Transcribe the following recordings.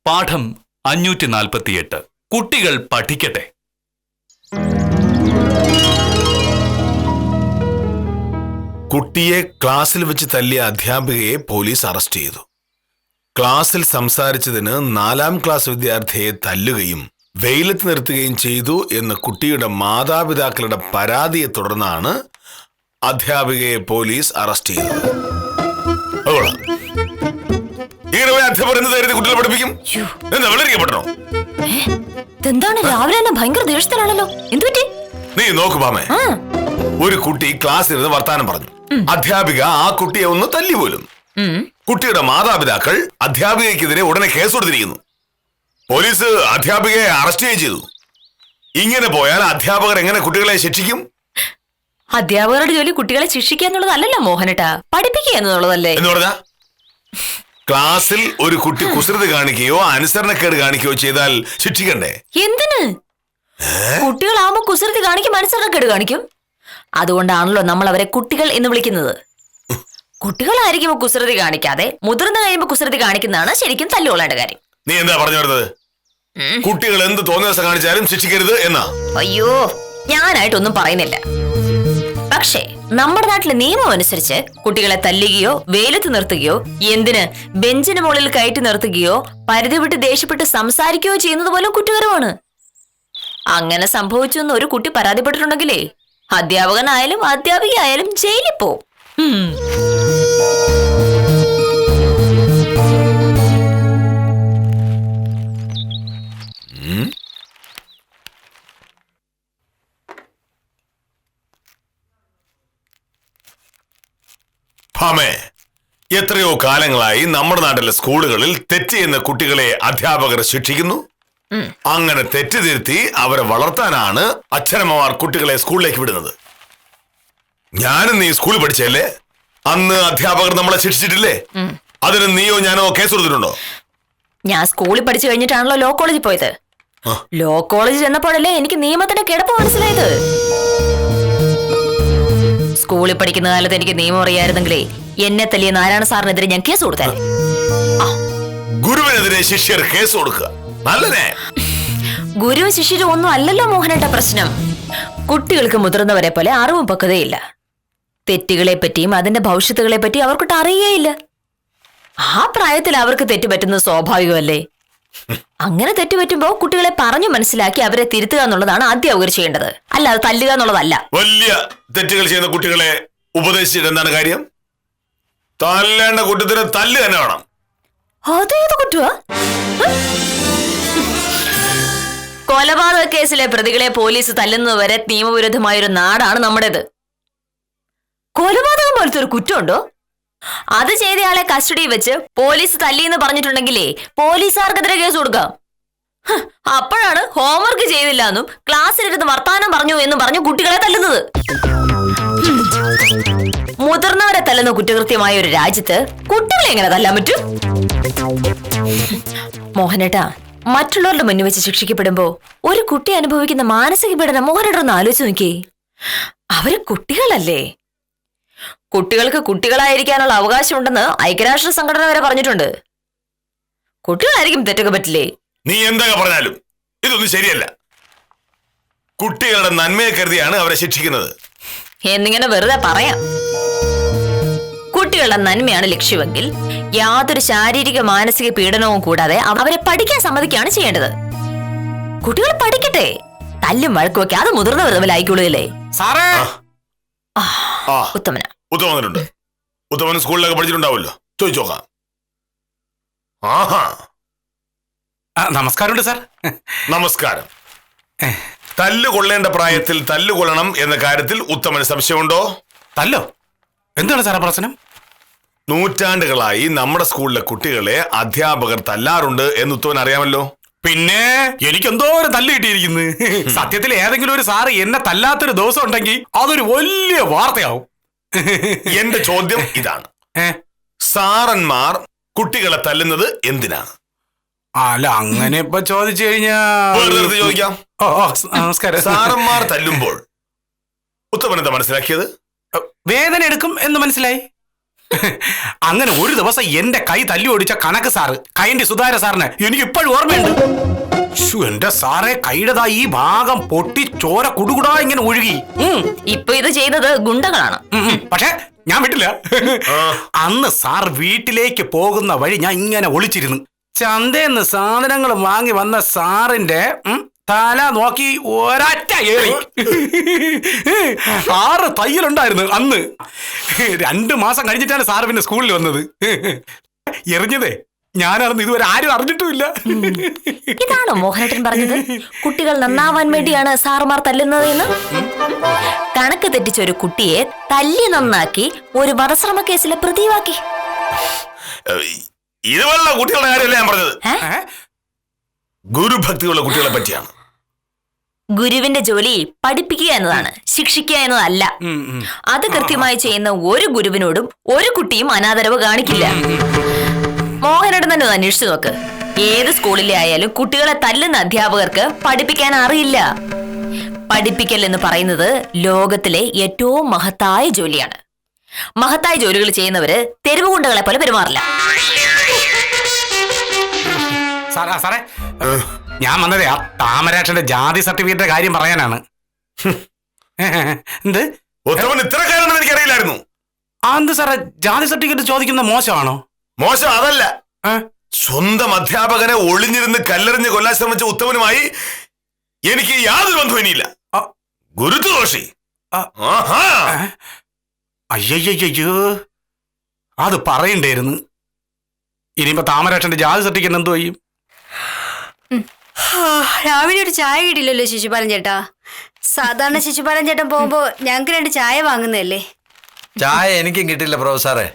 പാഠം 548. കുട്ടികൾ പഠിക്കട്ടെ. കുട്ടിയെ ക്ലാസ്സിൽ വെച്ച് തല്ലിയ അധ്യാപികയെ പോലീസ് അറസ്റ്റ് ചെയ്തു. ക്ലാസ്സിൽ സംസാരിച്ചതിന് 4ാം ക്ലാസ് വിദ്യാർത്ഥിയെ തല്ലുകയും വെയിലത്ത് നിർത്തുകയും ചെയ്തു എന്ന കുട്ടിയുടെ മാതാപിതാക്കളുടെ പരാതിയെ തുടർന്നാണ് അധ്യാപികയെ പോലീസ് അറസ്റ്റ് ചെയ്തത്. കുട്ടികളെ പഠിപ്പിക്കും. എന്താണ് രാവിലെ തന്നെ ഭയങ്കര ദേഷ്യത്തിലാണല്ലോ, എന്തുപറ്റി? നീ നോക്കു പാമേ, ഒരു കുട്ടി ക്ലാസ്സിൽ ഇരുന്ന് വർത്താനം പറഞ്ഞു. അധ്യാപിക ആ കുട്ടിയെ ഒന്ന് തല്ലി പോലും. കുട്ടിയുടെ മാതാപിതാക്കൾ അധ്യാപികയ്ക്കെതിരെ ഉടനെ കേസ് കൊടുത്തിരിക്കുന്നു. പോലീസ് അധ്യാപികയെ അറസ്റ്റ് ചെയ്തു. ഇങ്ങനെ പോയാൽ അധ്യാപകർ എങ്ങനെ കുട്ടികളെ ശിക്ഷിക്കും? അധ്യാപകരുടെ ജോലി കുട്ടികളെ ശിക്ഷിക്കുക എന്നുള്ളതല്ലല്ലോ മോഹനേട്ടാ, പഠിപ്പിക്കുക എന്നുള്ളതല്ലേ. എന്ന് പറഞ്ഞാ ക്ലാസ്സിൽ ഒരു കുട്ടി കുസൃതി കാണിക്കുകയോ അനുസരണക്കേട് കാണിക്കുകയോ ചെയ്താൽ ശിക്ഷിക്കണ്ടേ? എന്തിന്? കുട്ടികളാവുമ്പോ കുസൃതി കാണിക്കും, അനുസരണക്കേട് കാണിക്കും. അതുകൊണ്ടാണല്ലോ നമ്മൾ അവരെ കുട്ടികൾ എന്ന് വിളിക്കുന്നത്. കുട്ടികളായിരിക്കുമ്പോ കുസൃതി കാണിക്കാതെ മുതിർന്നു കഴിയുമ്പോ കുസൃതി കാണിക്കുന്നതാണ് ശരിക്കും തല്ലുകൊള്ളേണ്ട കാര്യം. നീ എന്താ പറഞ്ഞു വരുന്നത്? കുട്ടികൾ എന്ത് തോന്നിയ ദിവസം കാണിച്ചാലും ശിക്ഷിക്കരുത് എന്നാ? അയ്യോ, ഞാനായിട്ടൊന്നും പറയുന്നില്ല. പക്ഷേ നമ്മുടെ നാട്ടിലെ നിയമം അനുസരിച്ച് കുട്ടികളെ തല്ലുകയോ വെയിലത്ത് നിർത്തുകയോ, എന്തിന് ബെഞ്ചിന് മുകളിൽ കയറ്റി നിർത്തുകയോ, പരിധി വിട്ട് ദേഷ്യപ്പെട്ട് സംസാരിക്കുകയോ ചെയ്യുന്നത് പോലും കുറ്റകരമാണ്. അങ്ങനെ സംഭവിച്ചു എന്ന് ഒരു കുട്ടി പരാതിപ്പെട്ടിട്ടുണ്ടെങ്കിലേ അധ്യാപകനായാലും അധ്യാപികയായാലും ജയിലിൽ പോവും. എത്രയോ കാലങ്ങളായി നമ്മുടെ നാട്ടിലെ സ്കൂളുകളിൽ തെറ്റ് ചെയ്യുന്ന കുട്ടികളെ അധ്യാപകർ ശിക്ഷിക്കുന്നു. അങ്ങനെ തെറ്റ് തിരുത്തി അവരെ വളർത്താനാണ് അച്ഛനമ്മമാർ കുട്ടികളെ സ്കൂളിലേക്ക് വിടുന്നത്. ഞാനും നീ സ്കൂളിൽ പഠിച്ചല്ലേ, അന്ന് അധ്യാപകർ നമ്മളെ ശിക്ഷിച്ചിട്ടില്ലേ? അതിന് നീയോ ഞാനോ കേസ് കൊടുത്തിട്ടുണ്ടോ? ഞാൻ സ്കൂളിൽ പഠിച്ചു കഴിഞ്ഞിട്ടാണല്ലോ ലോ കോളേജിൽ പോയത്. ലോ കോളേജിൽ ചെന്നപ്പോഴല്ലേ എനിക്ക് നിയമത്തിന്റെ കിടപ്പ് മനസ്സിലായത്. സ്കൂളിൽ പഠിക്കുന്ന കാലത്ത് എനിക്ക് നിയമം അറിയായിരുന്നെങ്കിലേ എന്നെ തല്ലിയ നാരായണ സാറിനെതിരെ ഞാൻ കേസ് കൊടുത്തേ. ഗുരുവിനെതിരെ ശിഷ്യർ കേസ് കൊടുക്കുക നല്ലതേ. ഗുരുവും ശിഷ്യരും ഒന്നും അല്ലല്ലോ മോഹനേട്ട പ്രശ്നം. കുട്ടികൾക്ക് മുതിർന്നവരെ പോലെ അറിവും പക്വതയില്ല. തെറ്റുകളെ പറ്റിയും അതിന്റെ ഭവിഷ്യത്തുകളെ പറ്റി അവർക്കൊട്ട് അറിയുകയില്ല. ആ പ്രായത്തിൽ അവർക്ക് തെറ്റുപറ്റുന്നത് സ്വാഭാവികമല്ലേ. അങ്ങനെ തെറ്റുപറ്റുമ്പോ കുട്ടികളെ പറഞ്ഞു മനസ്സിലാക്കി അവരെ തിരുത്തുക എന്നുള്ളതാണ് അധ്യാപകർ ചെയ്യേണ്ടത്, അല്ലാതെ തല്ലുക എന്നുള്ളതല്ല. വലിയ തെറ്റുകൾ ചെയ്യുന്ന കുട്ടികളെ ഉപദേശിച്ചിട്ട് എന്താണ് കാര്യം? തല്ലേണ്ട കുറ്റത്തിന് തല്ല് തന്നെ വേണം. അതേത് കുറ്റവാ? കൊലപാതക കേസിലെ പ്രതികളെ പോലീസ് തല്ലുന്നതുവരെ നിയമവിരുദ്ധമായൊരു നാടാണ് നമ്മുടേത്. കൊലപാതകം പോലത്തെ ഒരു കുറ്റമുണ്ടോ? അത് ചെയ്തയാളെ കസ്റ്റഡിയിൽ വെച്ച് പോലീസ് തല്ലിയെന്ന് പറഞ്ഞിട്ടുണ്ടെങ്കിലേ പോലീസുകാർക്കെതിരെ കേസ് കൊടുക്കാം. അപ്പോഴാണ് ഹോംവർക്ക് ചെയ്തില്ല എന്നും ക്ലാസ്സിലിരുന്ന് വർത്താനം പറഞ്ഞു എന്നും പറഞ്ഞു കുട്ടികളെ തല്ലുന്നത്. മുതിർന്നവരെ തല്ലുന്ന കുറ്റകൃത്യമായ ഒരു രാജ്യത്ത് കുട്ടികളെ എങ്ങനെ തല്ലാൻ പറ്റും? മോഹനേട്ടാ, മറ്റുള്ളവരുടെ മുന്നിൽ വെച്ച് ശിക്ഷിക്കപ്പെടുമ്പോ ഒരു കുട്ടി അനുഭവിക്കുന്ന മാനസിക പീഡനം മോഹനേട്ട ഒന്ന് ആലോചിച്ച് നോക്കി. അവര് കുട്ടികളല്ലേ. കുട്ടികൾക്ക് കുട്ടികളായിരിക്കാനുള്ള അവകാശമുണ്ടെന്ന് ഐക്യരാഷ്ട്ര സംഘടന വരെ പറഞ്ഞിട്ടുണ്ട്. കുട്ടികളായിരിക്കും തെറ്റൊക്കെ പറ്റില്ലേ? നീ എന്തൊക്കെ പറഞ്ഞാലും ഇതൊന്നും ശരിയല്ല. കുട്ടികളുടെ നന്മയെ കരുതിയാണ് അവരെ ശിക്ഷിക്കുന്നത് എന്നിങ്ങനെ വെറുതെ പറയാം. കുട്ടികളുടെ നന്മയാണ് ലക്ഷ്യമെങ്കിൽ യാതൊരു ശാരീരിക മാനസിക പീഡനവും കൂടാതെ അവരെ പഠിക്കാൻ സമ്മതിക്കുകയാണ് ചെയ്യേണ്ടത്. കുട്ടികൾ പഠിക്കട്ടെ, തല്ലും വഴക്കുമൊക്കെ അത് മുതിർന്നവർ തമ്മിലായിക്കൊള്ളുകയല്ലേ. ഉത്തമനുണ്ട്. ഉത്തമൻ സ്കൂളിലൊക്കെ പഠിച്ചിട്ടുണ്ടാവുമല്ലോ, ചോദിച്ചോക്കാം. നമസ്കാരമുണ്ട് സാർ. നമസ്കാരം. തല്ലുകൊള്ളേണ്ട പ്രായത്തിൽ തല്ലുകൊള്ളണം എന്ന കാര്യത്തിൽ ഉത്തമന് സംശയമുണ്ടോ? തല്ലോ? എന്താണ് സാറേ പ്രശ്നം? നൂറ്റാണ്ടുകളായി നമ്മുടെ സ്കൂളിലെ കുട്ടികളെ അധ്യാപകർ തല്ലാറുണ്ട് എന്ന് ഉത്തമൻ അറിയാമല്ലോ. പിന്നെ എനിക്കെന്തോ ഒരു തല്ല് കിട്ടിയിരിക്കുന്നു. സത്യത്തിൽ ഏതെങ്കിലും ഒരു സാറ് എന്നെ തല്ലാത്തൊരു ദിവസം ഉണ്ടെങ്കിൽ അതൊരു വലിയ വാർത്തയാവും. എന്റെ ചോദ്യം ഇതാണ്, സാറന്മാർ കുട്ടികളെ തല്ലുന്നത് എന്തിനാണ്? അല്ല, അങ്ങനെ ഇപ്പൊ ചോദിച്ചു കഴിഞ്ഞാ ചോദിക്കാം. നമസ്കാരം. സാറന്മാർ തല്ലുമ്പോൾ ഉത്തമൻ എന്താ മനസ്സിലാക്കിയത്? വേദന എടുക്കും എന്ന് മനസ്സിലായി. അങ്ങനെ ഒരു ദിവസം എന്റെ കൈ തല്ലി ഓടിച്ച കണക്ക് സാറ് കൈന്റെ സുധാര സാറിന് എനിക്ക് ഇപ്പോഴും ഓർമ്മയുണ്ട്. ശ്ശോ, എന്റെ സാറേ കൈയുടേതാ ഈ ഭാഗം പൊട്ടി ചോര കുടുകുടാ ഇങ്ങനെ ഒഴുകി. ഇപ്പൊ ഇത് ചെയ്തത് ഗുണ്ടകളാണ്. പക്ഷെ ഞാൻ വിട്ടില്ല. അന്ന് സാർ വീട്ടിലേക്ക് പോകുന്ന വഴി ഞാൻ ഇങ്ങനെ ഒളിച്ചിരുന്നു. ചന്തേന്ന് സാധനങ്ങൾ വാങ്ങി വന്ന സാറിന്റെ തല നോക്കി ഒരറ്റ ഏറി. 6 തയ്യലുണ്ടായിരുന്നു അന്ന്. 2 മാസം കഴിഞ്ഞിട്ടാണ് സാറ് പിന്നെ സ്കൂളിൽ വന്നത്. എറിഞ്ഞതേ ഞാനാണെന്ന് ഇതുവരെ ആരും അറിഞ്ഞിട്ടുമില്ല. ഇതാണോ മോഹനേട്ടൻ പറഞ്ഞത് കുട്ടികൾ നന്നാവാൻ വേണ്ടിയാണ് സാറുമാർ തല്ലുന്നത് എന്ന്? കണക്ക് തെറ്റിച്ച ഒരു കുട്ടിയെ തല്ലി നന്നാക്കി ഒരു വധശ്രമ കേസിലെ പ്രതിവാക്കി. ഇതുപോലുള്ള കുട്ടികളുടെ കാര്യമല്ല ഞാൻ പറഞ്ഞത്. ഗുരുഭക്തിയുള്ള കുട്ടികളെ പറ്റിയാണ്. ഗുരുവിന്റെ ജോലി പഠിപ്പിക്കുക എന്നതാണ്, ശിക്ഷിക്കുക എന്നതല്ല. അത് കൃത്യമായി ചെയ്യുന്ന ഒരു ഗുരുവിനോടും ഒരു കുട്ടിയും അനാദരവ് കാണിക്കില്ല. മോഹനേട്ടൻ തന്നെ ഒന്ന് അന്വേഷിച്ചു നോക്ക്. ഏത് സ്കൂളിലെ ആയാലും കുട്ടികളെ തല്ലുന്ന അധ്യാപകർക്ക് പഠിപ്പിക്കാൻ അറിയില്ല. പഠിപ്പിക്കൽ എന്ന് പറയുന്നത് ലോകത്തിലെ ഏറ്റവും മഹത്തായ ജോലിയാണ്. മഹത്തായ ജോലികൾ ചെയ്യുന്നവര് തെരുവ് ഗുണ്ടകളെ പോലെ പെരുമാറില്ല. സാറേ ഞാൻ വന്നതേ ആ താമരാക്ഷന്റെ ജാതി സർട്ടിഫിക്കറ്റിന്റെ കാര്യം പറയാനാണ്. എന്ത് ഉത്തമൻ ഇത്രക്കാരെന്ന് എനിക്കറിയില്ലായിരുന്നു. എന്ത് സാറേ ജാതി സർട്ടിഫിക്കറ്റ് ചോദിക്കുന്ന മോശമാണോ? മോശം അതല്ല, സ്വന്തം അധ്യാപകനെ ഒളിഞ്ഞിരുന്ന് കല്ലെറിഞ്ഞ് കൊല്ലാൻ ശ്രമിച്ച ഉത്തമനുമായി എനിക്ക് യാതൊരു ബന്ധവും ഇനിയില്ല. ഗുരുത്വദോഷി. അയ്യയ്യോ അത് പറയണ്ടായിരുന്നു. ഇനിയിപ്പോ താമരാക്ഷന്റെ ജാതി സർട്ടിഫിക്കറ്റ് എന്തോ ചെയ്യും? രാവിലെ ഒരു ചായ കിട്ടില്ലല്ലോ ശിശുപാലൻ ചേട്ടാ. സാധാരണ ശിശുപാലൻ ചേട്ടൻ പോകുമ്പോ ഞങ്ങൾക്ക് 2 ചായ വാങ്ങുന്നതല്ലേ. ചായ എനിക്കും കിട്ടില്ല പ്രൊഫസറെ.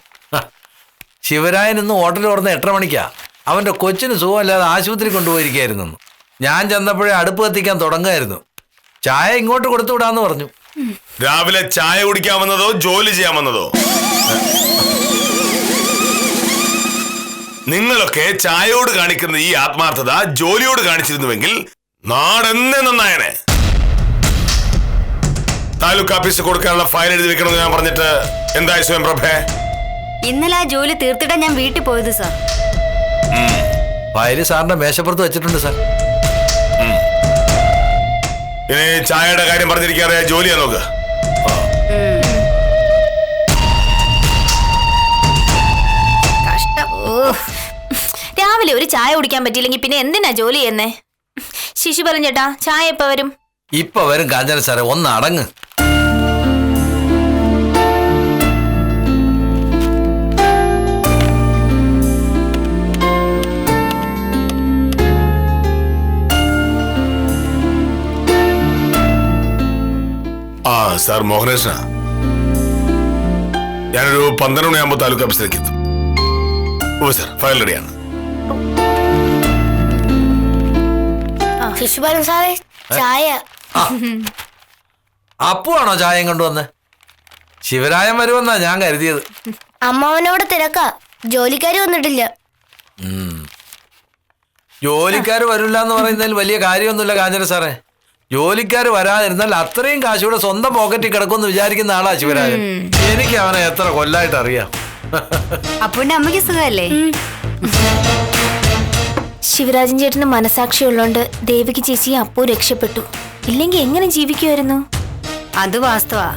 ശിവരായൻ ഇന്ന് ഹോട്ടലിൽ തുറന്ന് 8:30 മണിക്കാ. അവന്റെ കൊച്ചിന് സുഖമല്ലാതെ ആശുപത്രി കൊണ്ടുപോയിരിക്കായിരുന്നു. ഞാൻ ചെന്നപ്പോഴേ അടുപ്പ് കത്തിക്കാൻ തുടങ്ങുമായിരുന്നു. ചായ ഇങ്ങോട്ട് കൊടുത്തു വിടാന്ന് പറഞ്ഞു. രാവിലെ ചായ കുടിക്കാമെന്നതോ ജോലി ചെയ്യാമെന്നതോ? നിങ്ങളൊക്കെ ചായയോട് കാണിക്കുന്ന ഈ ആത്മാർത്ഥത ജോലിയോട് കാണിച്ചിരുന്നുവെങ്കിൽ നാടെന്നെ നന്നായനെ. താലൂക്ക് ഓഫീസ് കൊടുക്കാനുള്ള ഫയൽ എഴുതി വെക്കണമെന്ന് ഞാൻ പറഞ്ഞിട്ട് എന്തായി സ്വയം പ്രഭേ? ഇന്നലെ ആ ജോലി തീർത്തിട്ടാ ഞാൻ വീട്ടിൽ പോയത് സാർ. ഫയല് സാറിന്റെ മേശപ്പുറത്ത് വെച്ചിട്ടുണ്ട് സാർ. ഇനി ചായയുടെ കാര്യം പറഞ്ഞിരിക്കാതെ ജോലിയാ നോക്ക്. കഷ്ടം. രാവിലെ ഒരു ചായ കുടിക്കാൻ പറ്റിയില്ലെങ്കിൽ പിന്നെ എന്തിനാ ജോലി ചെയ്യുന്നേ? ശിശുപാലൻ ചേട്ടാ ചായ എപ്പ വരും? ഇപ്പൊ വരും കാഞ്ചന സാറേ, ഒന്ന് അടങ്ങ്. സാർ മോഹനേഷനാ. ഞാനൊരു 12 മണിയാകുമ്പോൾ താലൂക്ക് ഓഫീസിലേക്ക് എത്തും. ഓ സാർ, ഫയൽ റെഡിയാണ്. ശിശുപാലൻ സാറേ ചായ. അപ്പുവാണോ ചായയും കൊണ്ടുവന്ന്? ശിവരായൻ വരുമെന്നാ ഞാൻ കരുതിയത്. അമ്മാവനോട് തിരക്കാ, ജോലിക്കാര് വന്നിട്ടില്ല. ജോലിക്കാർ വരില്ല എന്ന് പറയുന്നതിൽ വലിയ കാര്യമൊന്നുമില്ല കാഞ്ചന സാറേ. ജോലിക്കാർ വരാതിരുന്നാൽ അത്രയും കാശൂടെ സ്വന്തം പോക്കറ്റിൽ കിടക്കുമെന്ന് വിചാരിക്കുന്ന ആളാ ശിവരാജൻ. എനിക്ക് അവനെ എത്ര കൊല്ലായിട്ട് അറിയാം. അപ്പുവിന്റെ അമ്മയ്ക്ക് സുഖമല്ലേ? ശിവരാജൻ ചേട്ടന് മനസാക്ഷി ഉള്ളോണ്ട് ദേവിക്ക് ചേച്ചി അപ്പു രക്ഷപ്പെട്ടു. ഇല്ലെങ്കിൽ എങ്ങനെ ജീവിക്കുമായിരുന്നു? അത് വാസ്തവാ.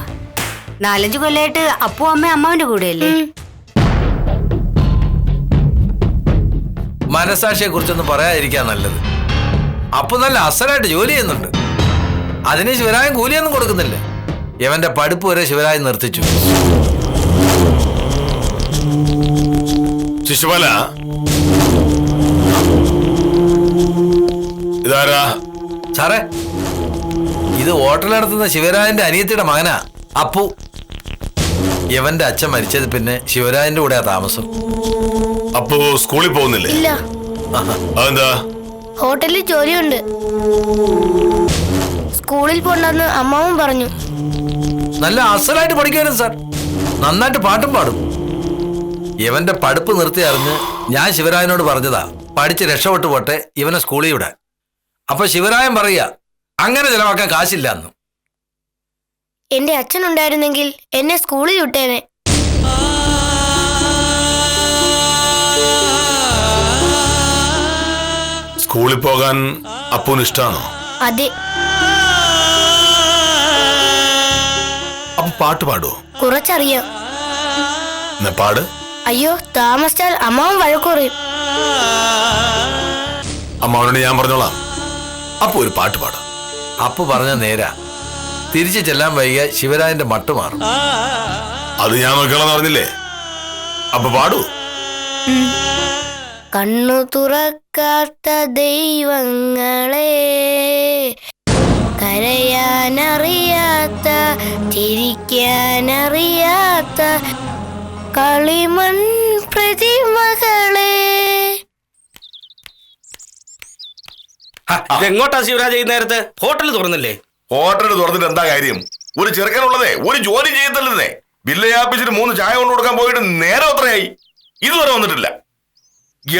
4-5 കൊല്ലമായിട്ട് അപ്പു അമ്മ അമ്മാവിന്റെ കൂടെയല്ലേ. മനസാക്ഷിയെ കുറിച്ചൊന്നും പറയാതിരിക്കാൻ നല്ലത്. അപ്പു നല്ല അസലായിട്ട് ജോലി ചെയ്യുന്നുണ്ട്. അതിന് ശിവരായൻ കൂലിയൊന്നും കൊടുക്കുന്നില്ല. ഇവന്റെ പഠിപ്പ് വരെ ശിവരായൻ നിർത്തിച്ചു. ശിശുപാല, ഇതാരാ? സാറേ, ഇത് ഹോട്ടൽ നടത്തുന്ന ശിവരാജന്റെ അനിയത്തിയുടെ മകനാ അപ്പു. ഇവന്റെ അച്ഛൻ മരിച്ചത് പിന്നെ ശിവരാജന്റെ കൂടെയാ താമസം. അപ്പോ സ്കൂളിൽ പോകുന്നില്ലേ? ഇല്ല, അതെന്താ? ഹോട്ടലിൽ ജോലിയുണ്ട്. സ്കൂളിൽ പോണ്ടെന്ന് അമ്മാവൻ പറഞ്ഞു. നല്ല അസലായിട്ട് പഠിക്കാനും സാർ, നന്നായിട്ട് പാട്ടും പാടും. ഇവന്റെ പഠിപ്പ് നിർത്തി അറിഞ്ഞ് ഞാൻ ശിവരായനോട് പറഞ്ഞതാ പഠിച്ച് രക്ഷപ്പെട്ടു പോട്ടെ ഇവനെ സ്കൂളിൽ വിടാൻ. അപ്പൊ ശിവരായൻ പറയാ അങ്ങനെ ചെലവാക്കാൻ കാശില്ല എന്ന്. എന്റെ അച്ഛൻ ഉണ്ടായിരുന്നെങ്കിൽ എന്നെ സ്കൂളിൽ വിട്ടേനെ. സ്കൂളിൽ പോകാൻ അപ്പൂന് ഇഷ്ടാണോ? അതെ. അപ്പൊ പാട്ട് പാടുവോ? കുറച്ചറിയാം. എന്നാ പാട്. അയ്യോ, താമസിച്ചാൽ അമ്മാവൻ വഴക്കുറയും. അമ്മാവനോട് ഞാൻ പറഞ്ഞോളാം. അപ്പൊ ഒരു പാട്ട് പാടാം. അപ്പു പറഞ്ഞ നേരാ. തിരിച്ചു ചെല്ലാൻ വൈകിയ ശിവരാജന്റെ മട്ട് മാറും. അത് ഞാൻ നോക്കിയോളാന്ന് പറഞ്ഞില്ലേ? അപ്പൊ പാടൂ. കണ്ണു തുറക്കാത്ത ദൈവങ്ങളെ, കരയാനറിയാത്ത ചിരിക്കാനറിയാത്ത കളിമൺ പ്രതിമകളെ. ഇതെങ്ങോട്ടാ ശിവരാജ്? ഈ നേരത്തെ ഹോട്ടൽ തുറന്നില്ലേ? ഹോട്ടൽ തുറന്നിട്ട് എന്താ കാര്യം? ഒരു ചെറുക്കനുള്ളതേ ഒരു ജോലി ചെയ്യത്തല്ലേ. വില്ലേജ് ഓഫീസിൽ 3 ചായ കൊണ്ടു കൊടുക്കാൻ പോയിട്ട് നേരം എത്രയായി? ഇതുവരെ വന്നിട്ടില്ല.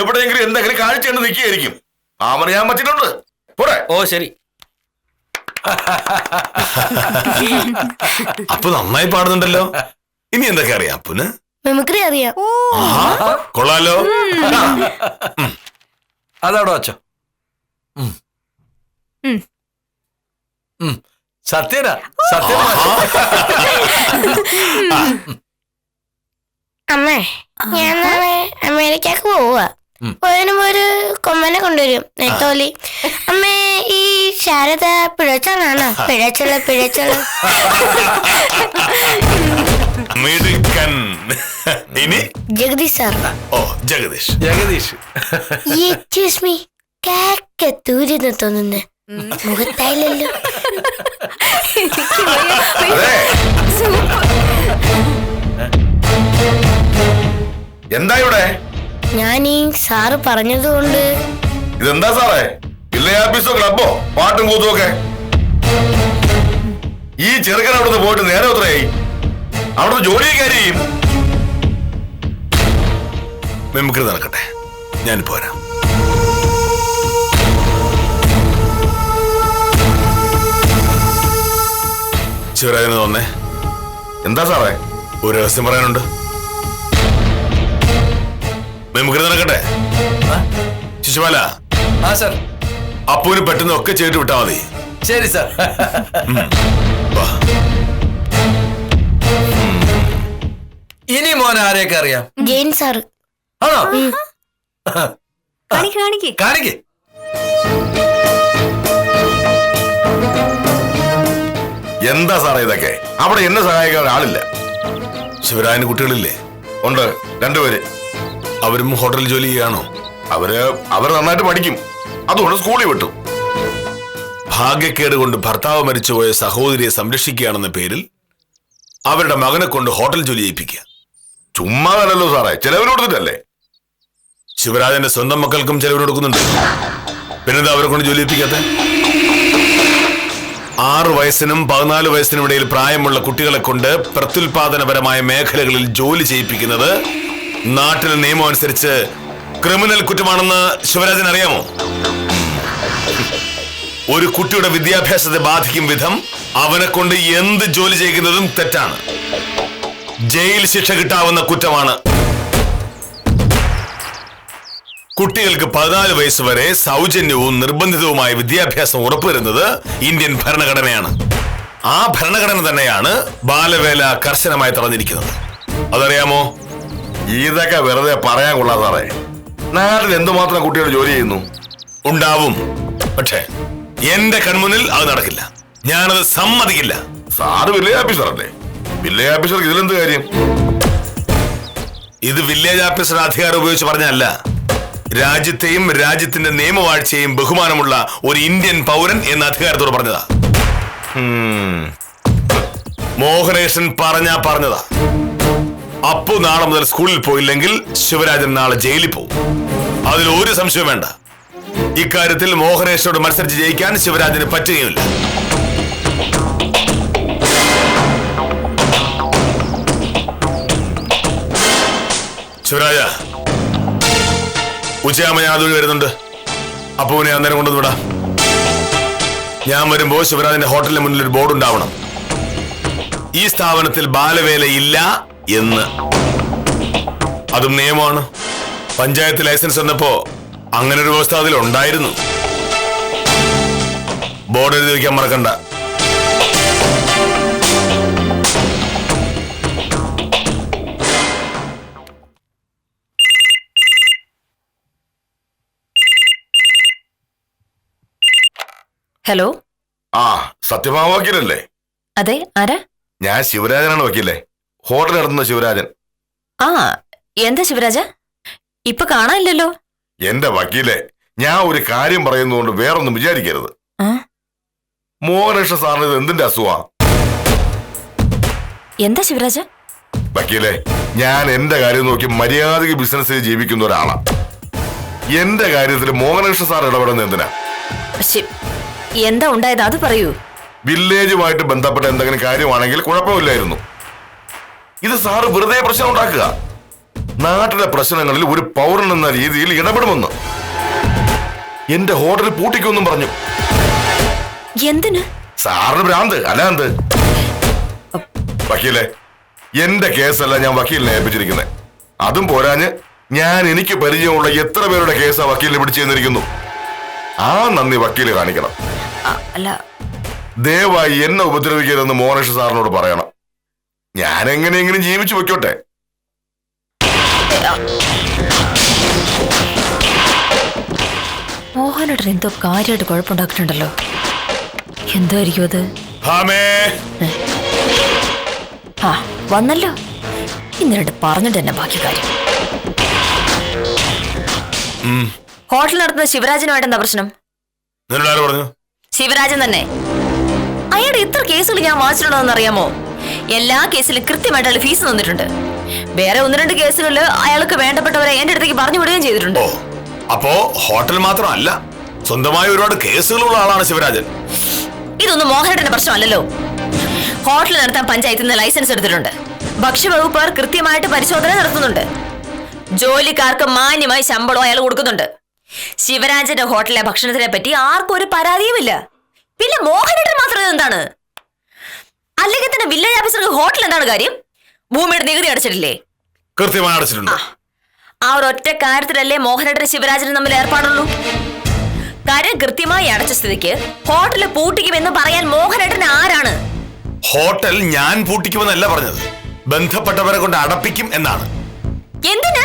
എവിടെയെങ്കിലും എന്തെങ്കിലും കാഴ്ച കണ്ട് നിൽക്കുകയായിരിക്കും. അവന് ഞാൻ വച്ചിട്ടുണ്ട്. പോരെ? ഓ ശരി. അപ്പൊ നന്നായി പാടുന്നുണ്ടല്ലോ. ഇനി എന്തൊക്കെ അറിയാം അപ്പുന്? മിമിക്രി അറിയാം. കൊള്ളാലോ. അതവിടെ വച്ചോ. സത്യനാ സത്യനാ. അമ്മേ, ഞാൻ നാളെ അമേരിക്കക്ക് പോവാ. പോയതിനും ഒരു കൊമ്മനെ കൊണ്ടുവരും, നെത്തോലി. അമ്മേ, ഈ ശാരദ പിഴച്ചാണോ? പിഴച്ചുള്ള മിടുക്കൻ. ഇനി ജഗദീഷ് സാർ. ഓ ജഗദീഷ്. ജഗദീഷ്. എക്സ്ക്യൂസ് മീ, കാക്ക തൂരെന്ന് തോന്നുന്നു. മുഖത്തായില്ലല്ലോ. അതെ. എന്താ ഇവിടെ? ഞാൻ ഈ സാറ് പറഞ്ഞതുകൊണ്ട്. ഇതെന്താ സാറേ? വില്ലേജ് ഓഫീസോ ക്ലബോ പാട്ടും കൂത്തും ഒക്കെ? ഈ ചെറുക്കൻ അവിടുന്ന് പോയിട്ട് നേരെ എത്രയായി? അവിടുന്ന് ജോലി കാര്യം മിമിക്രി നടക്കട്ടെ. ഞാൻ പോരാ. ശിവരാജന് തോന്നേ. എന്താ സാറേ? ഒരു രഹസ്യം പറയാനുണ്ട്. മിമിക്രി നടക്കട്ടെ. ശിശുപാല. ആ സർ. അപ്പൂന് പെട്ടെന്ന് ഒക്കെ ചെയ്തിട്ട് വിട്ടാ മതി. ശരി സർ. ഇനി മോനെ ആരെയൊക്കെ അറിയാം? ജെയിൻ സാറ്. ആണോ? കാണിക്ക്. കാണിക്ക്. എന്താ സാറേ ഇതൊക്കെ? അവിടെ എന്നെ സഹായിക്കാൻ ഒരാളില്ല. ശിവരാജന് കുട്ടികളില്ലേ? ഉണ്ട്, 2 പേര്. അവരും ഹോട്ടലിൽ ജോലി ചെയ്യാണോ? അവര് നന്നായിട്ട് പഠിക്കും. അതുകൊണ്ട് സ്കൂളിൽ വിട്ടു. ഭാഗ്യക്കേട് കൊണ്ട് ഭർത്താവ് മരിച്ചുപോയ സഹോദരിയെ സംരക്ഷിക്കുകയാണെന്ന പേരിൽ അവരുടെ മകനെ കൊണ്ട് ഹോട്ടൽ ജോലി ചെയ്യിപ്പിക്കുക. ചുമ്മാതല്ലോ സാറേ, ചെലവിന് കൊടുത്തിട്ടല്ലേ? ശിവരാജന്റെ സ്വന്തം മക്കൾക്കും ചെലവിന് കൊടുക്കുന്നുണ്ട്. പിന്നെന്താ അവരെ കൊണ്ട് ജോലി ചെയ്യിപ്പിക്കാത്ത? 6 വയസ്സിനും 14 വയസ്സിനും ഇടയിൽ പ്രായമുള്ള കുട്ടികളെ കൊണ്ട് പ്രത്യുൽപാദനപരമായ മേഖലകളിൽ ജോലി ചെയ്യിപ്പിക്കുന്നത് നാട്ടിലെ നിയമം അനുസരിച്ച് ക്രിമിനൽ കുറ്റമാണെന്ന് ശിവരാജൻ അറിയാമോ? ഒരു കുട്ടിയുടെ വിദ്യാഭ്യാസത്തെ ബാധിക്കും വിധം അവനെ കൊണ്ട് എന്ത് ജോലി ചെയ്യിക്കുന്നതും തെറ്റാണ്. ജയിൽ ശിക്ഷ കിട്ടാവുന്ന കുറ്റമാണ്. കുട്ടികൾക്ക് 14 വയസ്സ് വരെ സൗജന്യവും നിർബന്ധിതവുമായ വിദ്യാഭ്യാസം ഉറപ്പുവരുന്നത് ഇന്ത്യൻ ഭരണഘടനയാണ്. ആ ഭരണഘടന തന്നെയാണ് ബാലവേല കർശനമായി തടഞ്ഞിരിക്കുന്നത്. അതറിയാമോ? ഇതൊക്കെ വെറുതെ പറയാൻ കൊള്ളാം സാറേ. നാട്ടിൽ എന്തുമാത്രം കുട്ടികൾ ജോലി ചെയ്യുന്നു? ഉണ്ടാവും. പക്ഷേ എന്റെ കൺമുന്നിൽ അത് നടക്കില്ല. ഞാനത് സമ്മതിക്കില്ല. Sir village ഓഫീസറല്ലേ? വില്ലേജ് ഓഫീസർക്ക് ഇതിലെന്ത് കാര്യം? ഇത് വില്ലേജ് ഓഫീസർ അധികാരം ഉപയോഗിച്ച് പറഞ്ഞല്ല. രാജ്യത്തെയും രാജ്യത്തിന്റെ നിയമവാഴ്ചയെയും ബഹുമാനമുള്ള ഒരു ഇന്ത്യൻ പൗരൻ എന്ന അധികാരത്തോട് പറഞ്ഞതാ. മോഹനേശൻ പറഞ്ഞതാ. അപ്പു നാളെ മുതൽ സ്കൂളിൽ പോയില്ലെങ്കിൽ ശിവരാജൻ നാളെ ജയിലിൽ പോകും. അതിൽ ഒരു സംശയം വേണ്ട. ഇക്കാര്യത്തിൽ മോഹനേശനോട് മത്സരിച്ച് ജയിക്കാൻ ശിവരാജന് പറ്റുകയില്ല. ശിവരാജ, ഉച്ചയാകുമ്പോ ഞാൻ അതുവഴി വരുന്നുണ്ട്. അപ്പുവിനെ അന്നേരം കൊണ്ടുവന്ന് വിടാം. ഞാൻ വരുമ്പോ ശിവരാജന്റെ ഹോട്ടലിന് മുന്നിൽ ഒരു ബോർഡ് ഉണ്ടാവണം. ഈ സ്ഥാപനത്തിൽ ബാലവേല ഇല്ല എന്ന്. അതും നിയമമാണ്. പഞ്ചായത്ത് ലൈസൻസ് വന്നപ്പോ അങ്ങനെ ഒരു വ്യവസ്ഥ അതിൽ ഉണ്ടായിരുന്നു. ബോർഡ് എഴുതി വയ്ക്കാൻ മറക്കണ്ട. ഹലോ. ആ, സത്യഭാമ വക്കീലല്ലേ? അതെ, ആരാ? ഞാൻ ശിവരാജനാണ് വക്കീലേ. ഹോട്ടൽ നടത്തുന്ന ശിവരാജൻ. ആ, എന്താ ശിവരാജ? ഇപ്പൊ കാണാനില്ലല്ലോ. എന്റെ വക്കീലെ, ഞാൻ ഒരു കാര്യം പറയുന്നതുകൊണ്ട് വേറൊന്നും വിചാരിക്കരുത്. മോഹനകൃഷ്ണ സാറിന് ഇത് എന്തിന്റെ അസുഖാ? എന്താ ശിവരാജ? വക്കീലെ, ഞാൻ എന്റെ കാര്യം നോക്കി മര്യാദയ്ക്ക് ബിസിനസ് ചെയ്ത് ജീവിക്കുന്ന ഒരാളാ. എന്റെ കാര്യത്തിൽ മോഹനകൃഷ്ണ സാർ ഇടപെടുന്ന എന്തിനാ? എന്താ ഉണ്ടായത് അത് പറയൂ. വില്ലേജുമായിട്ട് ബന്ധപ്പെട്ട എന്തെങ്കിലും കാര്യമാണെങ്കിൽ കുഴപ്പമില്ലായിരുന്നു. ഇത് സാറ് വെറുതെ പ്രശ്നം ഉണ്ടാക്കുക. നാട്ടിലെ പ്രശ്നങ്ങളിൽ ഒരു പൗരൻ എന്ന രീതിയിൽ ഇടപെടുമെന്ന് എന്റെ ഹോട്ടൽ പൂട്ടിക്കൊന്നും പറഞ്ഞു. എന്തിന്? സാറിന് ഭ്രാന്ത് അല്ല എന്ത്? വക്കീലെ, എന്റെ കേസല്ല ഞാൻ വക്കീലിനെ ഏൽപ്പിച്ചിരിക്കുന്നത്. അതും പോരാഞ്ഞ് ഞാൻ എനിക്ക് പരിചയമുള്ള എത്ര പേരുടെ കേസാ വക്കീലിനെ പിടിച്ചു തന്നിരിക്കുന്നു. ആ നന്ദി വക്കീല് കാണിക്കണം. അല്ല, ദയവായി എന്നെ ഉപദ്രവിക്കരുതെന്ന് മോഹനകൃഷ്ണ സാറിനോട് പറയണം. ഞാൻ എങ്ങനെയെങ്കിലും ജീവിച്ചു വെക്കോട്ടെ. മോഹനേട്ടൻ എന്തോ കാര്യമായിട്ട് കുഴപ്പമുണ്ടാക്കിയിട്ടുണ്ടല്ലോ. എന്തായിരിക്കും അത്? ആ, വന്നല്ലോ. ഇന്നിട്ട് പറഞ്ഞിട്ട് തന്നെ ബാക്കി കാര്യം. ഹോട്ടൽ നടത്തുന്ന ശിവരാജനുമായിട്ട് എന്താ പ്രശ്നം? പറഞ്ഞു ശിവരാജൻ തന്നെ. അയാളുടെ ഇത്ര കേസുകൾ ഞാൻ വായിച്ചിട്ടുണ്ടോന്ന് അറിയാമോ? എല്ലാ കേസിലും കൃത്യമായിട്ട് ഫീസ് തന്നിട്ടുണ്ട്. വേറെ 1-2 കേസുകളിൽ അയാൾക്ക് വേണ്ടപ്പെട്ടവരെ എന്റെ അടുത്തേക്ക് പറഞ്ഞു വിടുകയും ചെയ്തിട്ടുണ്ട്. അപ്പോ ഹോട്ടൽ മാത്രമല്ല, സ്വന്തമായി ഒരുപാട് കേസുകളുള്ള ആളാണ് ശിവരാജൻ. ഇതൊന്നും മോഹനേട്ടന്റെ പ്രശ്നമല്ലല്ലോ. ഹോട്ടൽ നടത്താൻ പഞ്ചായത്തിൽ നിന്ന് ലൈസൻസ് എടുത്തിട്ടുണ്ട്. ഭക്ഷ്യവകുപ്പ് കൃത്യമായിട്ട് പരിശോധന നടത്തുന്നുണ്ട്. ജോലിക്കാർക്ക് മാന്യമായി ശമ്പളം അയാൾ കൊടുക്കുന്നുണ്ട്. ശിവരാജന്റെ ഹോട്ടലിലെ ഭക്ഷണത്തിനെ പറ്റി ആർക്കും ഒരു പരാതിയുമില്ല. പിന്നെ മോഹനേട്ടൻ മാത്രം എന്താണ്? അല്ലെങ്കിൽ തന്നെ വില്ലേജ് ഓഫീസർക്ക് ഹോട്ടൽ എന്താണ് കാര്യം? ഭൂമിയുടെ നികുതി അടച്ചിട്ടില്ലേ? കൃത്യമായി അടച്ചിട്ടുണ്ട്. ആ ഒരൊറ്റ കാര്യത്തിലല്ലേ മോഹനേട്ടൻ ശിവരാജനും തമ്മിൽ ഏർപ്പാടുള്ളൂ. കാര്യം കൃത്യമായി അടച്ച സ്ഥിതിക്ക് ഹോട്ടൽ പൂട്ടിക്കുമെന്ന് പറയാൻ മോഹനേട്ടൻ ആരാണ്? ഹോട്ടൽ ഞാൻ പൂട്ടിക്കുമെന്നല്ല പറഞ്ഞത്, ബന്ധപ്പെട്ടവരെ കൊണ്ട് അടപ്പിക്കും എന്നാണ്. എന്തിന്?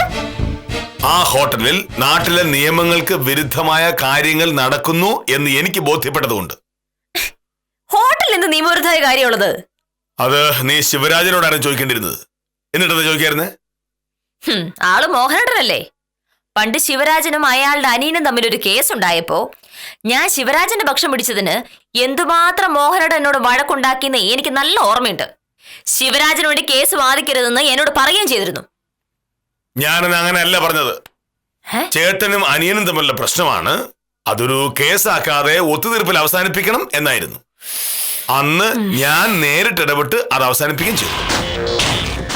ആ ഹോട്ടലിൽ നാട്ടിലെ നിയമങ്ങൾക്ക് വിരുദ്ധമായ കാര്യങ്ങൾ നടക്കുന്നു എന്ന് എനിക്ക് ബോധ്യപ്പെട്ടതുകൊണ്ട്. ഹോട്ടലിൽ എന്ത് നിയമവിരുദ്ധമായ കാര്യമുള്ളത്? അത് നീ ശിവരാജനോടാണ് ചോദിക്കേണ്ടിരുന്നത്. എന്നിട്ടെന്താ ചോദിക്കായിരുന്നേ? ആള് മോഹനേട്ടനല്ലേ? പണ്ട് ശിവരാജനും അയാളുടെ അനിയനും തമ്മിൽ ഒരു കേസ് ഉണ്ടായപ്പോ ഞാൻ ശിവരാജന്റെ പക്ഷം പിടിച്ചതിന് എന്തുമാത്രം മോഹനേട്ടൻ എന്നോട് വഴക്കുണ്ടാക്കിയെന്ന് എനിക്ക് നല്ല ഓർമ്മയുണ്ട്. ശിവരാജന് വേണ്ടി കേസ് വാദിക്കരുതെന്ന് എന്നോട് പറയുകയും ചെയ്തിരുന്നു. ഞാനെന്ന് അങ്ങനെയല്ല പറഞ്ഞത്. ചേട്ടനും അനിയനും തമ്മിലുള്ള പ്രശ്നമാണ്, അതൊരു കേസാക്കാതെ ഒത്തുതീർപ്പിൽ അവസാനിപ്പിക്കണം എന്നായിരുന്നു. അന്ന് ഞാൻ നേരിട്ട് ഇടപെട്ട് അത് അവസാനിപ്പിക്കുകയും ചെയ്തു.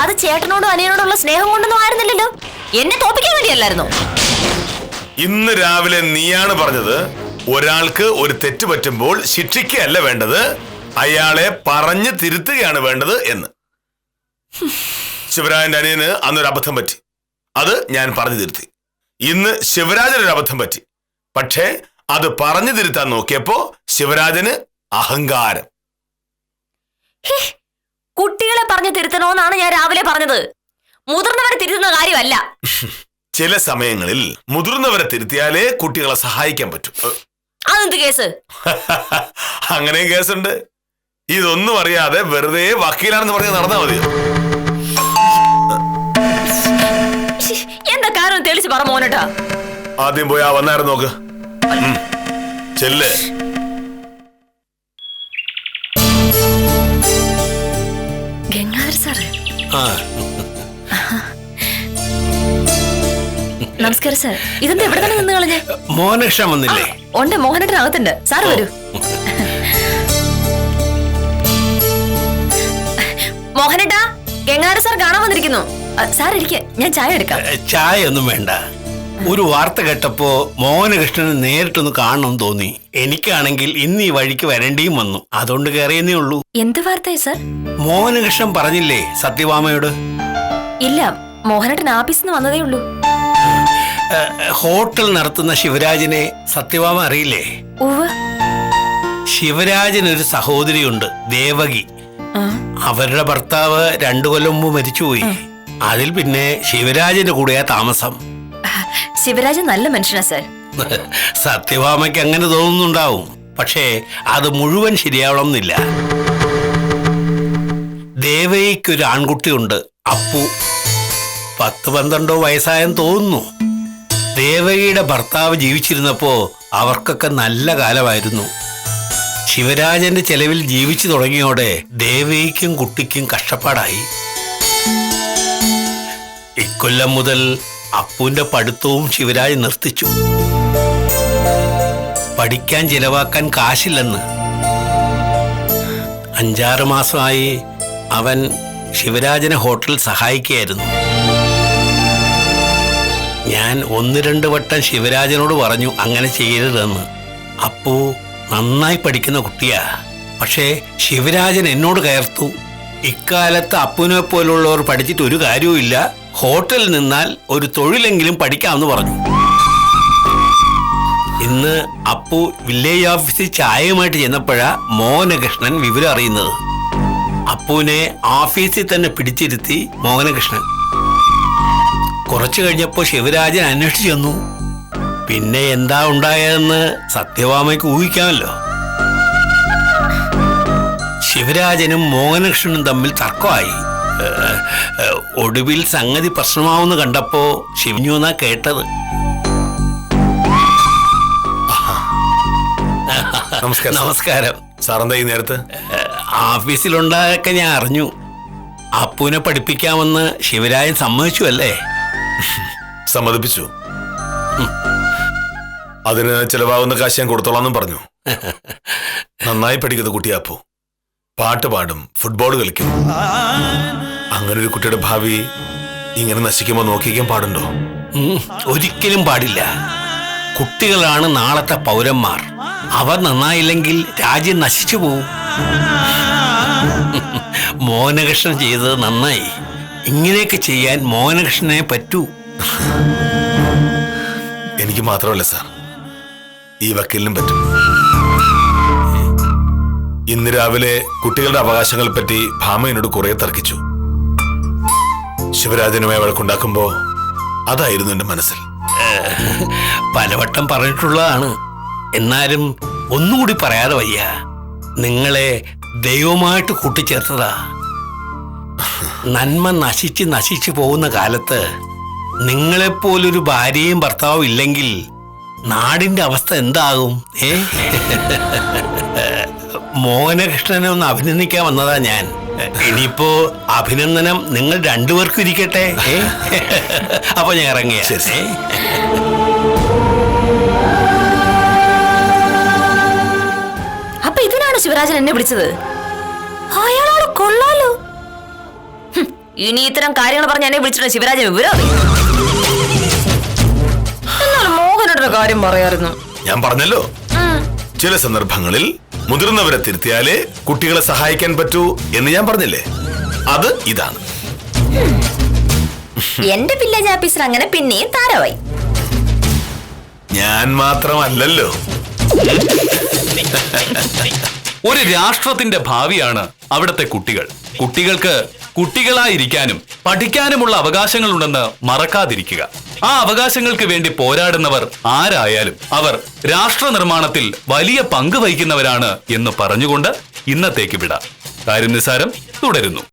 അത് ചേട്ടനോടും അനിയനോടുള്ള സ്നേഹം കൊണ്ടൊന്നും ആയിരുന്നില്ലല്ലോ, എന്നെ തോപ്പിക്കാൻ വേണ്ടിയല്ലായിരുന്നു. ഇന്ന് രാവിലെ നീയാണ് പറഞ്ഞത് ഒരാൾക്ക് ഒരു തെറ്റ് പറ്റുമ്പോൾ ശിക്ഷിക്കുകയല്ല വേണ്ടത്, അയാളെ പറഞ്ഞു തിരുത്തുകയാണ് വേണ്ടത് എന്ന്. ശിവരാജന്റെ അനിയന് അന്നൊരു അബദ്ധം പറ്റി, അത് ഞാൻ പറഞ്ഞു തിരുത്തി. ഇന്ന് ശിവരാജനൊരു അബദ്ധം പറ്റി, പക്ഷേ അത് പറഞ്ഞു തിരുത്താൻ നോക്കിയപ്പോ ശിവരാജന് അഹങ്കാരം. കുട്ടികളെ പറഞ്ഞു തിരുത്തണോന്നാണ് ഞാൻ രാവിലെ പറഞ്ഞത്, മുതിർന്നവരെ തിരുത്തുന്ന കാര്യമല്ല. ചില സമയങ്ങളിൽ മുതിർന്നവരെ തിരുത്തിയാലേ കുട്ടികളെ സഹായിക്കാൻ പറ്റും. അതെന്ത് കേസ്? അങ്ങനെയും കേസുണ്ട്. ഇതൊന്നും അറിയാതെ വെറുതെ വക്കീലാണെന്ന് പറഞ്ഞ് നടന്നാ മതി. എന്താ കാരണം തെളിച്ച് പറ മോനേട്ടാ. ആദ്യം പോയി ആ വന്നായിരുന്നു നോക്ക്. ചെല്ല്. ഗംഗാധര സാറ്. നമസ്കാരം സാർ. ഇതെന്താ എവിടെ തന്നെ നിന്ന് കളഞ്ഞേ? മോഹനകൃഷ്ണൻ വന്നില്ലേ? ഉണ്ട്, മോഹനേട്ടൻ അകത്തുണ്ട്. സാറ് വരൂ. മോഹനേട്ടാ, ഗംഗാധര സാർ കാണാൻ വന്നിരിക്കുന്നു. സാർ ഇരിക്കെ, ഞാൻ ചായ എടുക്കാം. ചായ ഒന്നും വേണ്ട. ഒരു വാർത്ത കേട്ടപ്പോ മോഹനകൃഷ്ണന് നേരിട്ടൊന്ന് കാണണം തോന്നി. എനിക്കാണെങ്കിൽ ഇന്ന് ഈ വഴിക്ക് വരേണ്ടിയും വന്നു, അതുകൊണ്ട് കയറിയെന്നേ ഉള്ളൂ. എന്ത് വാർത്തയാ സാർ? മോഹനകൃഷ്ണൻ പറഞ്ഞില്ലേ സത്യഭാമയോട്? ഇല്ല, മോഹനേട്ടൻ ആഫീസിൽ നിന്ന് വന്നതേ ഉള്ളൂ. ഹോട്ടൽ നടത്തുന്ന ശിവരാജനെ സത്യഭാമ അറിയില്ലേ? ഉവ്വ്. ശിവരാജന് ഒരു സഹോദരിയുണ്ട്, ദേവകി. അവരുടെ ഭർത്താവ് 2 കൊല്ലം മുമ്പ് മരിച്ചുപോയി. അതിൽ പിന്നെ ശിവരാജന്റെ കൂടെയാ താമസം. ശിവരാജൻ നല്ല മനുഷ്യനാ സാർ. സത്യഭാമയ്ക്ക് അങ്ങനെ തോന്നുന്നുണ്ടാവും, പക്ഷേ അത് മുഴുവൻ ശരിയാവണമെന്നില്ല. ദേവകിക്കൊരു ആൺകുട്ടിയുണ്ട്, അപ്പു. 10-12 വയസ്സായെന്ന് തോന്നുന്നു. ദേവകിയുടെ ഭർത്താവ് ജീവിച്ചിരുന്നപ്പോ അവർക്കൊക്കെ നല്ല കാലമായിരുന്നു. ശിവരാജന്റെ ചെലവിൽ ജീവിച്ചു തുടങ്ങിയോടെ ദേവകിക്കും കുട്ടിക്കും കഷ്ടപ്പാടായി. ഇക്കൊല്ലം മുതൽ അപ്പുവിന്റെ പഠിത്തവും ശിവരാജ് നിർത്തിച്ചു. പഠിക്കാൻ ചിലവാക്കാൻ കാശില്ലെന്ന്. 5-6 മാസമായി അവൻ ശിവരാജനെ ഹോട്ടലിൽ സഹായിക്കുകയായിരുന്നു. ഞാൻ 1-2 വട്ടം ശിവരാജനോട് പറഞ്ഞു അങ്ങനെ ചെയ്യരുതെന്ന്. അപ്പു നന്നായി പഠിക്കുന്ന കുട്ടിയാ. പക്ഷേ ശിവരാജൻ എന്നോട് കയർത്തു, ഇക്കാലത്ത് അപ്പുവിനെ പോലുള്ളവർ പഠിച്ചിട്ട് ഒരു കാര്യവുമില്ല, ഹോട്ടലിൽ നിന്നാൽ ഒരു തൊഴിലെങ്കിലും പഠിക്കാമെന്ന് പറഞ്ഞു. ഇന്ന് അപ്പു വില്ലേജ് ഓഫീസിൽ ചായയുമായിട്ട് ചെന്നപ്പോഴാ മോഹനകൃഷ്ണൻ വിവരം അറിയുന്നത്. അപ്പുവിനെ ഓഫീസിൽ തന്നെ പിടിച്ചിരുത്തി മോഹനകൃഷ്ണൻ. കുറച്ചു കഴിഞ്ഞപ്പോ ശിവരാജൻ അന്വേഷിച്ചു ചെന്നു. പിന്നെ എന്താ ഉണ്ടായതെന്ന് സത്യഭാമയ്ക്ക് ഊഹിക്കാമല്ലോ. ശിവരാജനും മോഹനകൃഷ്ണനും തമ്മിൽ തർക്കമായി. ഒടുവിൽ സംഗതി പ്രശ്നമാവെന്ന് കണ്ടപ്പോ ശിവഞ്ഞു എന്നാ കേട്ടത്. നമസ്കാരം. നമസ്കാരം. സാറെന്താ ഈ നേരത്ത്? ഓഫീസിലുണ്ടായൊക്കെ ഞാൻ അറിഞ്ഞു. അപ്പുവിനെ പഠിപ്പിക്കാമെന്ന് ശിവരാജൻ സമ്മതിച്ചു അല്ലേ? സമ്മതിപ്പിച്ചു. അതിന് ചിലവാകുന്ന കാശ് ഞാൻ കൊടുത്തോളാന്നും പറഞ്ഞു. നന്നായി പഠിക്കുന്ന കുട്ടിയാപ്പോ. പാട്ട് പാടും, ഫുട്ബോൾ കളിക്കും. അങ്ങനെ ഒരു കുട്ടിയുടെ ഭാവി ഇങ്ങനെ നശിക്കുമ്പോ നോക്കിക്കാൻ പാടുണ്ടോ? ഒരിക്കലും പാടില്ല. കുട്ടികളാണ് നാളത്തെ പൗരന്മാർ. അവർ നന്നായില്ലെങ്കിൽ രാജ്യം നശിച്ചു പോവും. മോഹനകൃഷ്ണൻ ചെയ്തത് നന്നായി. ഇങ്ങനെയൊക്കെ ചെയ്യാൻ മോഹനകൃഷ്ണനെ പറ്റൂ. എനിക്ക് മാത്രമല്ല സാർ, ഈ വക്കീലിനും പറ്റും. ഇന്ന് രാവിലെ കുട്ടികളുടെ അവകാശങ്ങളെ പറ്റി ഭാമ എന്നോട് കുറെ തർക്കിച്ചു. ശിവരാജനുമായി വഴക്കുണ്ടാക്കുമ്പോ അതായിരുന്നു എന്റെ മനസ്സിൽ. പലവട്ടം പറഞ്ഞിട്ടുള്ളതാണ്. എന്നാലും ഒന്നുകൂടി പറയാതെ വയ്യ. നിങ്ങളെ ദൈവമായിട്ട് കൂട്ടിച്ചേർത്തതാ. നന്മ നശിച്ചു പോകുന്ന കാലത്ത് നിങ്ങളെപ്പോലൊരു ഭാര്യയും ഭർത്താവും ഇല്ലെങ്കിൽ നാടിന്റെ അവസ്ഥ എന്താകും? മോഹനകൃഷ്ണനെ ഒന്ന് അഭിനന്ദിക്കാൻ വന്നതാ ഞാൻ. ഇനിയിപ്പോ അഭിനന്ദനം നിങ്ങൾ 2 പേർക്കും ഇരിക്കട്ടെ. അപ്പൊ ഞാൻ ഇറങ്ങിയ. അപ്പൊ ഇതിനാണ് ശിവരാജൻ എന്നെ വിളിച്ചത്? അയാളോട് കൊള്ളാലോ. ഇനി ഇത്തരം കാര്യങ്ങൾ പറഞ്ഞ് എന്നെ വിളിച്ചിട്ട് ശിവരാജൻ വിവരം അറിയും. എന്നാലും മോഹനയുടെ കാര്യം പറയായിരുന്നു. ഞാൻ പറഞ്ഞല്ലോ, ചില സന്ദർഭങ്ങളിൽ മുതിർന്നവരെ തിരുത്തിയാലേ കുട്ടികളെ സഹായിക്കാൻ പറ്റൂ എന്ന് ഞാൻ പറഞ്ഞില്ലേ? അത് ഇതാണ്. എന്റെ വില്ലേജ് ഓഫീസർ അങ്ങനെ പിന്നെയും താരമായി. ഞാൻ മാത്രമല്ലല്ലോ. ഒരു രാഷ്ട്രത്തിന്റെ ഭാവിയാണ് അവിടുത്തെ കുട്ടികൾ. കുട്ടികൾക്ക് കുട്ടികളായിരിക്കാനും പഠിക്കാനുമുള്ള അവകാശങ്ങളുണ്ടെന്ന് മറക്കാതിരിക്കുക. ആ അവകാശങ്ങൾക്ക് വേണ്ടി പോരാടുന്നവർ ആരായാലും അവർ രാഷ്ട്ര നിർമ്മാണത്തിൽ വലിയ പങ്ക് വഹിക്കുന്നവരാണ് എന്ന് പറഞ്ഞുകൊണ്ട് ഇന്നത്തേക്ക് വിടാം. കാര്യം നിസ്സാരം തുടരുന്നു.